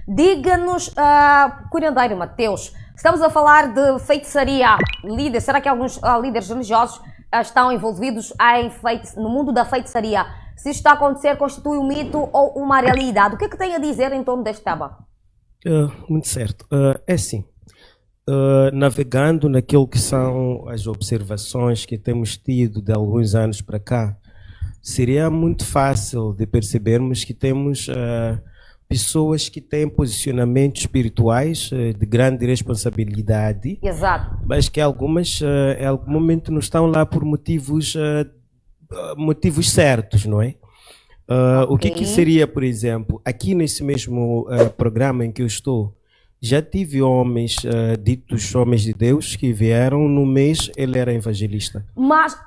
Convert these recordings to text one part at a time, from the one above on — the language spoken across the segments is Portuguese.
Diga-nos, curandeiro Mateus, estamos a falar de feitiçaria. Líder, será que alguns líderes religiosos estão envolvidos no mundo da feitiçaria? Se isto está a acontecer, constitui um mito ou uma realidade? O que é que tem a dizer em torno deste tema? Muito certo. É assim, navegando naquilo que são as observações que temos tido de alguns anos para cá, seria muito fácil de percebermos que temos pessoas que têm posicionamentos espirituais de grande responsabilidade. Exato. Mas que algumas, em algum momento, não estão lá por motivos certos, não é? Okay. O que seria, por exemplo, aqui nesse mesmo programa em que eu estou, já tive homens, ditos homens de Deus, que vieram no mês, ele era evangelista. Mas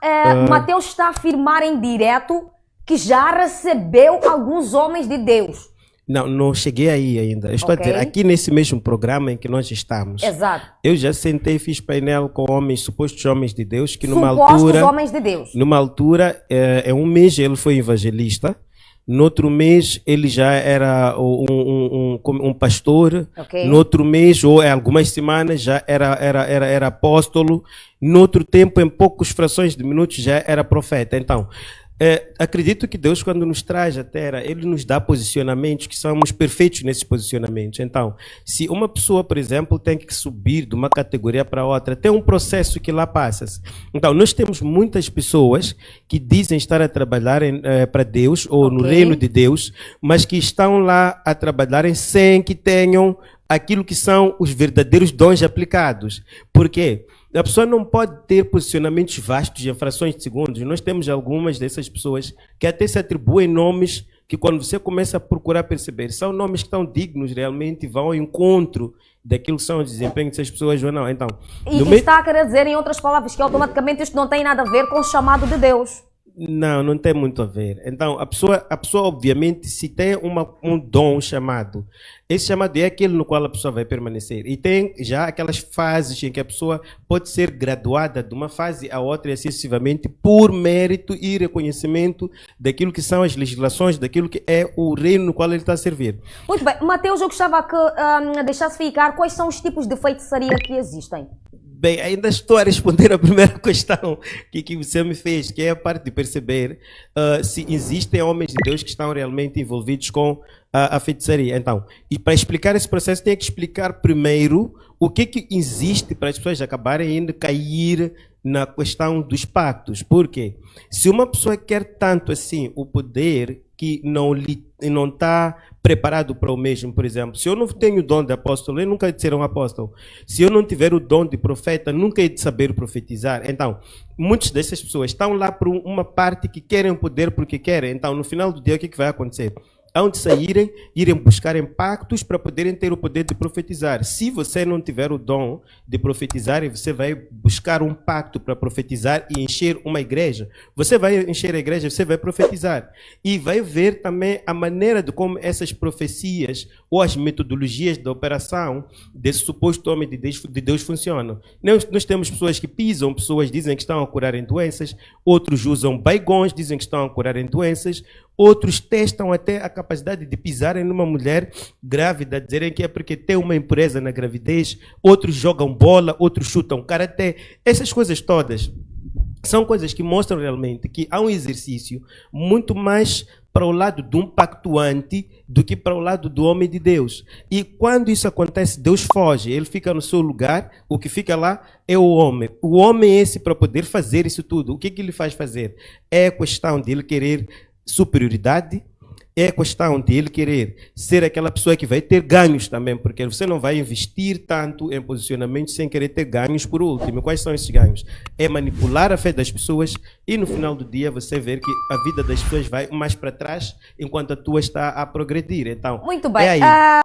Mateus está a afirmar em direto que já recebeu alguns homens de Deus. Não cheguei aí ainda. Eu estou a dizer, aqui nesse mesmo programa em que nós estamos. Exato. Eu já sentei e fiz painel com homens, supostos homens de Deus, que numa homens de Deus. Numa altura, em um mês ele foi evangelista, no outro mês ele já era um pastor, no outro mês, ou em algumas semanas, já era apóstolo, no outro tempo, em poucas frações de minutos, já era profeta. Então, acredito que Deus, quando nos traz à Terra, Ele nos dá posicionamentos que somos perfeitos nesses posicionamentos. Então, se uma pessoa, por exemplo, tem que subir de uma categoria para outra, tem um processo que lá passa-se. Então, nós temos muitas pessoas que dizem estar a trabalhar para Deus ou no reino de Deus, mas que estão lá a trabalharem sem que tenham aquilo que são os verdadeiros dons aplicados. Por quê? A pessoa não pode ter posicionamentos vastos em frações de segundos. Nós temos algumas dessas pessoas que até se atribuem nomes que, quando você começa a procurar perceber, são nomes que estão dignos realmente e vão ao encontro daquilo que são os desempenhos dessas pessoas ou não. Então, está a querer dizer, em outras palavras, que automaticamente isto não tem nada a ver com o chamado de Deus. Não tem muito a ver. Então, a pessoa obviamente, se tem um dom chamado, esse chamado é aquele no qual a pessoa vai permanecer. E tem já aquelas fases em que a pessoa pode ser graduada de uma fase a outra, excessivamente, por mérito e reconhecimento daquilo que são as legislações, daquilo que é o reino no qual ele está a servir. Muito bem. Mateus, eu gostava que deixasse ficar quais são os tipos de feitiçaria que existem. Bem, ainda estou a responder a primeira questão que você me fez, que é a parte de perceber se existem homens de Deus que estão realmente envolvidos com a feitiçaria. Então, e para explicar esse processo, tem que explicar primeiro o que existe para as pessoas acabarem indo cair na questão dos pactos. Por quê? Se uma pessoa quer tanto assim o poder que não está preparado para o mesmo, por exemplo, se eu não tenho o dom de apóstolo, eu nunca hei de ser um apóstolo. Se eu não tiver o dom de profeta, nunca hei de saber profetizar. Então, muitas dessas pessoas estão lá por uma parte que querem o poder porque querem. Então, no final do dia, o que vai acontecer? Hão de saírem, irem buscar pactos para poderem ter o poder de profetizar. Se você não tiver o dom de profetizar e você vai buscar um pacto para profetizar e encher uma igreja, você vai encher a igreja, você vai profetizar. E vai ver também a maneira de como essas profecias ou as metodologias da operação desse suposto homem de Deus funcionam. Nós temos pessoas que pisam, pessoas dizem que estão a curar em doenças, outros usam baigões, dizem que estão a curar em doenças, outros testam até a capacidade de pisarem numa mulher grávida, dizerem que é porque tem uma impureza na gravidez, outros jogam bola, outros chutam karaté. Essas coisas todas são coisas que mostram realmente que há um exercício muito mais para o lado de um pactuante do que para o lado do homem de Deus. E quando isso acontece, Deus foge, ele fica no seu lugar, o que fica lá é o homem. O homem é esse para poder fazer isso tudo. O que ele faz fazer? É questão de ele querer superioridade, é questão de ele querer ser aquela pessoa que vai ter ganhos também, porque você não vai investir tanto em posicionamento sem querer ter ganhos por último. Quais são esses ganhos? É manipular a fé das pessoas e no final do dia você ver que a vida das pessoas vai mais para trás enquanto a tua está a progredir. Então, muito bem. É aí.